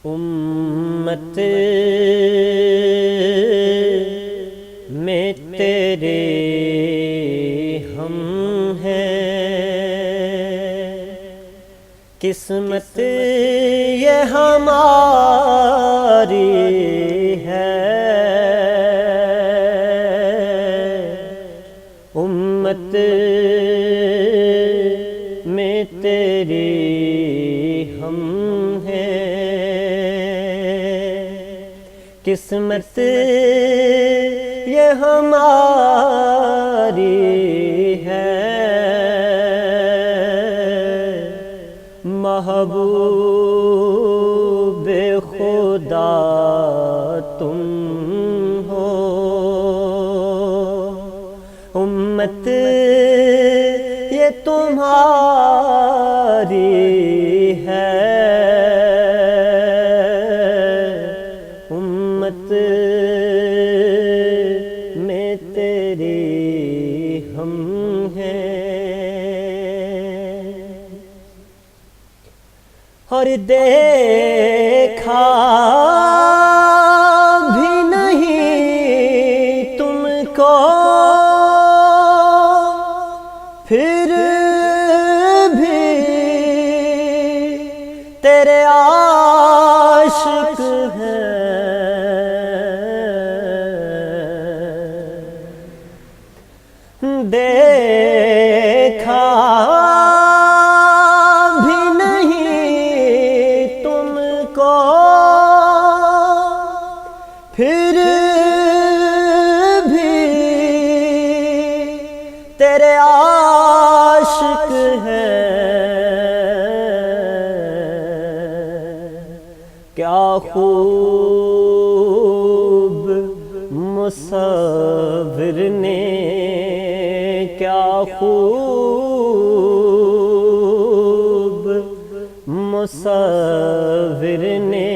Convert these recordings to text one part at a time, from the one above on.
امت میں تیرے ہم ہیں، قسمت یہ ہماری ہے، امت میں تیری ہم ہیں، قسمت یہ ہماری ہے، محبوب خدا تم ہو، امت یہ تمہاری ہے، امت میں تیری ہم ہیں، اور دیکھا بھی نہیں تم کو، پھر بھی تیرے عاشق ہیں، دیکھا بھی نہیں تم کو، پھر بھی تیرے عاشق ہیں، کیا خوب مصور نے، کیا خوب مصور نے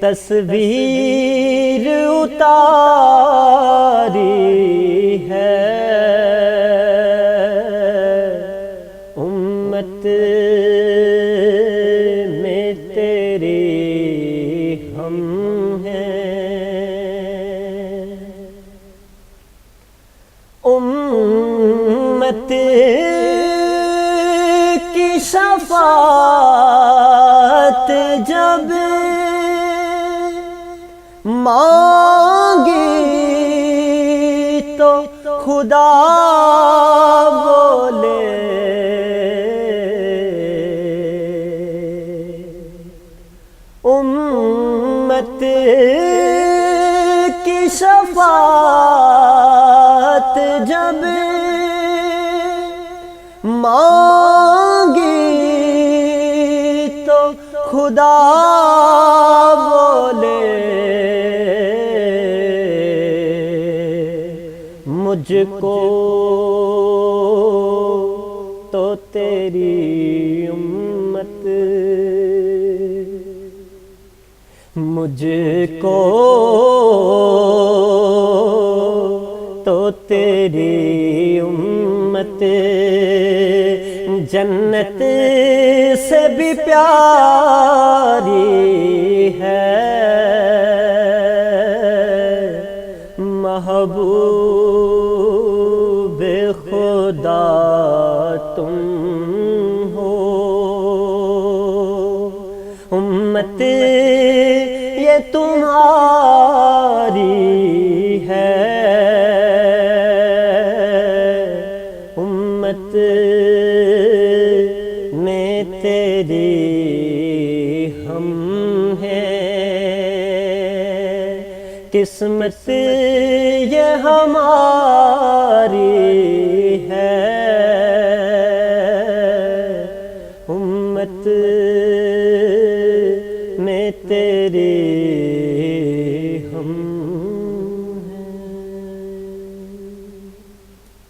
تصویر اتاری ہے، امت میں تیری ہم ہیں، امت کی شفاعت جب مانگی تو خدا بولے، امت کی شفاعت جب مانگی تو خدا بولے، مجھ کو تو تیری امت، مجھ کو تو تیری امت جنت سے بھی پیاری ہے، محبوب خدا تم ہو، امت یہ تمہاری ہے، امت میں تیری ہم ہیں، قسمت یہ ہماری ہے، امت میں تیری